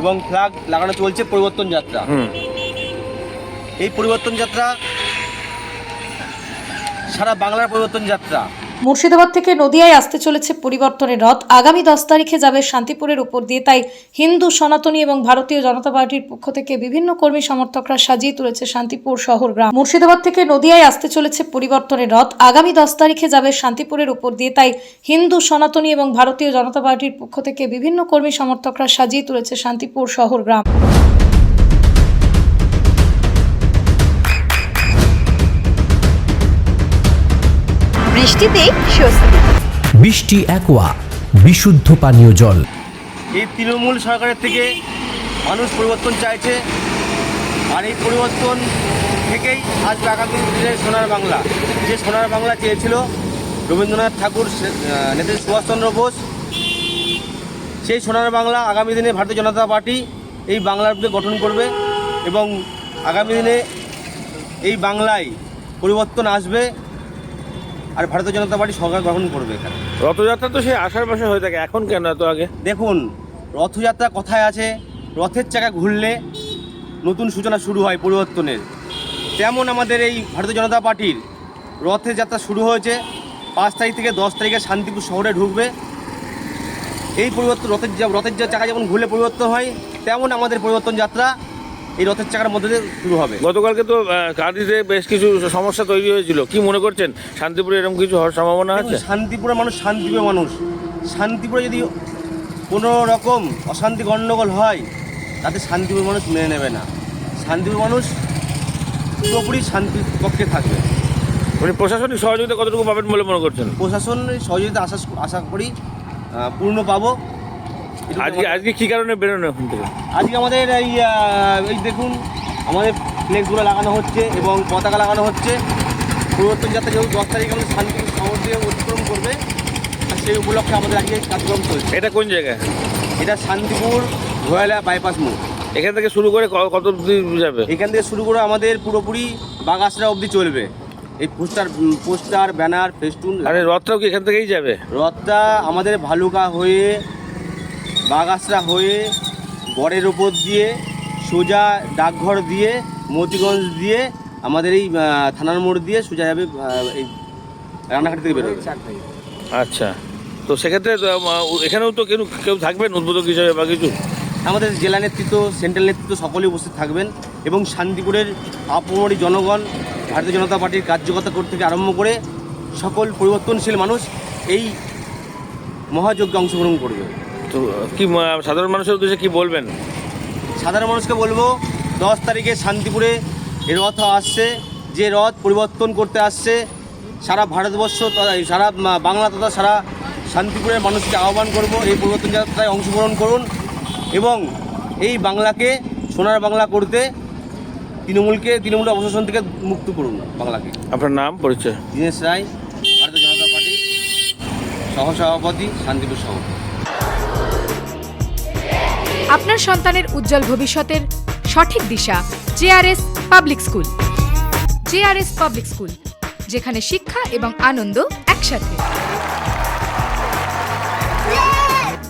এবং ফ্ল্যাগ লাগানো চলছে পরিবর্তন যাত্রা। এই পরিবর্তন যাত্রা সারা বাংলার পরিবর্তন যাত্রা। মুর্শিদাবাদ থেকে নদিয়ায় আসতে চলেছে পরিবর্তনের রথ। আগামী 10 তারিখে যাবে শান্তিপুরের উপর দিয়ে। তাই হিন্দু, সনাতনী এবং ভারতীয় জনতা পার্টির পক্ষ থেকে বিভিন্ন কর্মী সমর্থকরা সাজিয়ে তুলেছে শান্তিপুর শহর গ্রাম। মুর্শিদাবাদ থেকে নদিয়ায় আসতে চলেছে পরিবর্তনের রথ। আগামী 10 তারিখে যাবে শান্তিপুরের উপর দিয়ে। তাই হিন্দু, সনাতনী এবং ভারতীয় জনতা পার্টির পক্ষ থেকে বিভিন্ন কর্মী সমর্থকরা সাজিয়ে তুলেছে শান্তিপুর শহর গ্রাম। বৃষ্টিতে স্বস্তি। বৃষ্টি অ্যাকোয়া বিশুদ্ধ পানীয় জল। এই তৃণমূল সরকারের থেকে মানুষ পরিবর্তন চাইছে, আর এই পরিবর্তন থেকেই আসবে আগামী দিনের সোনার বাংলা। যে সোনার বাংলা চেয়েছিল রবীন্দ্রনাথ ঠাকুর, নেতাজি সুভাষচন্দ্র বোস, সেই সোনার বাংলা আগামী দিনে ভারতীয় জনতা পার্টি এই বাংলার বুকে গঠন করবে এবং আগামী দিনে এই বাংলায় পরিবর্তন আসবে আর ভারতীয় জনতা পার্টি সরকার গঠন করবে। এখানে রথযাত্রা তো সেই আষাঢ় মাসে হয়ে থাকে, এখন কেন এত আগে? দেখুন, রথযাত্রা কথায় আছে, রথের চাকা ঘুরলে নতুন সূচনা শুরু হয় পরিবর্তনের। তেমন আমাদের এই ভারতীয় জনতা পার্টির রথের যাত্রা শুরু হয়েছে। 5 তারিখ থেকে 10 তারিখে শান্তিপুর শহরে ঢুকবে। এই পরিবর্তন রথের চাকা যেমন ঘুরলে পরিবর্তন হয়, তেমন আমাদের পরিবর্তন যাত্রা এই রথের চাকার মধ্যে দিয়ে শুরু হবে। গতকালকে তো কাঁদিতে বেশ কিছু সমস্যা তৈরি হয়েছিল, কি মনে করছেন শান্তিপুরে এরকম কিছু হওয়ার সম্ভাবনা আছে? শান্তিপুরের মানুষ শান্তিপ্রিয় মানুষ। শান্তিপুরে যদি কোনো রকম অশান্তি গণ্ডগোল হয় তাতে শান্তিপুর মানুষ মেনে নেবে না। শান্তিপুর মানুষ পুরোপুরি শান্তির পক্ষে থাকবে। মানে প্রশাসনিক সহযোগিতা কতটুকু পাবেন বলে মনে করছেন? প্রশাসনের সহযোগিতা আশা করি পূর্ণ পাবো। আজকে কী কারণে বেরোনো এখন থেকে? আজকে আমাদের এই দেখুন, আমাদের ফ্লেক্সগুলো লাগানো হচ্ছে এবং পতাকা লাগানো হচ্ছে। পরিবর্তন যাত্রা যেহেতু 10 তারিখে আমাদের শান্তিপুর শহর দিয়ে অতিক্রম করবে, আর সেই উপলক্ষে আমাদের আজকে কার্যক্রম চলছে। এটা কোন জায়গায়? এটা শান্তিপুর ঘোয়ালা বাইপাস মোড়। এখান থেকে শুরু করে কত অবধি যাবে? এখান থেকে শুরু করে আমাদের পুরোপুরি বাগাসরা অবধি চলবে। এই পোস্টার ব্যানার ফেস্টুন। আরে রথটাও কি এখান থেকেই যাবে? রথটা আমাদের ভালুকা হয়ে বাগাসরা হয়ে গড়ের ওপর দিয়ে সোজা ডাকঘর দিয়ে মতিগঞ্জ দিয়ে আমাদের এই থানার মোড় দিয়ে সোজা যাবে এই রান্নাঘাট থেকে বেরোবে। আচ্ছা, তো সেক্ষেত্রে এখানেও তো কেউ থাকবেন উদ্বোধক হিসাবে বা কিছু? আমাদের জেলা নেতৃত্ব, সেন্ট্রাল নেতৃত্ব সকলেই উপস্থিত থাকবেন এবং শান্তিপুরের আপামরি জনগণ, ভারতীয় জনতা পার্টির কার্যকর্তা থেকে আরম্ভ করে সকল পরিবর্তনশীল মানুষ এই মহাযজ্ঞে অংশগ্রহণ করবে। তো কি সাধারণ মানুষের উদ্দেশ্যে কি বলবেন? সাধারণ মানুষকে বলবো, 10 তারিখে শান্তিপুরে এই রথ আসছে। যে রথ পরিবর্তন করতে আসছে, সারা ভারতবর্ষ, সারা বাংলা তথা সারা শান্তিপুরের মানুষকে আহ্বান করব, এই পরিবর্তন যাত্রায় অংশগ্রহণ করুন এবং এই বাংলাকে সোনার বাংলা করতে তৃণমূল অপশাসন থেকে মুক্ত করুন বাংলাকে। আপনার নাম, পরিচয়? দীনেশ রায়, ভারতীয় জনতা পার্টি সহসভাপতি, শান্তিপুর শহর। আপনার সন্তানের উজ্জ্বল ভবিষ্যতের সঠিক দিশা JRS public school. JRS public school, যেখানে শিক্ষা এবং আনন্দ একসাথে।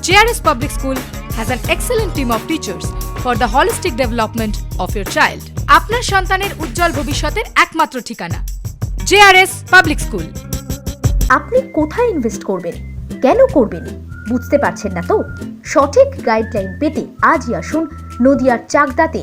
JRS public school has an excellent team of teachers for the holistic development of your child. আপনার সন্তানের উজ্জ্বল ভবিষ্যতের একমাত্র ঠিকানা জেআরএস পাবলিক স্কুল। আপনি কোথায় ইনভেস্ট করবেন, কেন করবেন বুঝতে পারছেন না তো? সঠিক গাইডলাইন পেতে আজই আসুন নদিয়ার চাকদাতে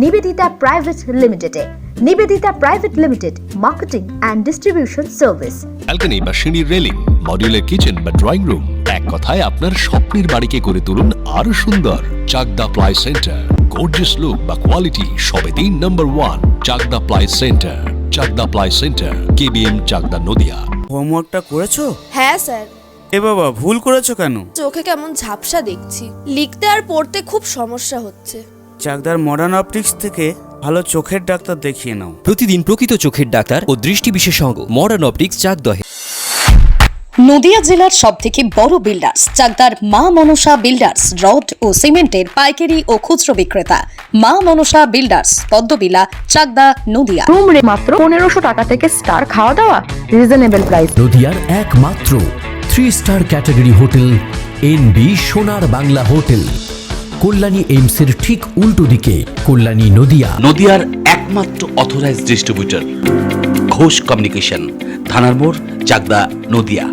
নিবেদিতা প্রাইভেট লিমিটেডে। Nivedita private limited, marketing and distribution service. Balcony বা সিঁড়ির রেলিং, মডিউলার কিচেন বা ড্রয়িং রুম, এক কথায় আপনার স্বপ্নের বাড়িকে করে তুলুন আরো সুন্দর। Chakdah ply centre, gorgeous look বা কোয়ালিটি সবে 3 number 1 Chakdah ply centre. Chakdah ply centre, KBM, Chakdah, Nadia. হোমওয়ার্কটা করেছো? হ্যাঁ স্যার। এ বাবা, ভুল করেছো কেন? চোখে কেমন ঝাপসা দেখছি, লিখতে আর পড়তে খুব সমস্যা হচ্ছে। চাকদার মডার্ন অপটিক্স থেকে ভালো চোখের ডাক্তার দেখিয়ে নাও। প্রতিদিন প্রকৃত চোখের ডাক্তার ও দৃষ্টি বিশেষজ্ঞ মডার্ন অপটিক্স, চাকদহ। নদিয়া জেলার সবথেকে বড় বিল্ডার্স চাকদার মা মনসা বিল্ডার্স, রড ও সিমেন্টের পাইকারি ও খুচরো বিক্রেতা। মা মনসা বিল্ডার্স, পদ্মবিলা, চাকদা, নদিয়া। রুম রে মাত্র 1500 টাকা থেকে স্টার, খাওয়া দাওয়া রিজনেবল প্রাইস। নদিয়ার একমাত্র 3 স্টার ক্যাটাগরি হোটেল এনবি সোনার বাংলা হোটেল, কল্যাণী এইমসের ঠিক উল্টো দিকে, কল্যাণী নদিয়া। নদিয়ার একমাত্র অথরাইজড ডিস্ট্রিবিউটর ঘোষ কমিউনিকেশন, থানার মোড়, চাকদা, নদিয়া।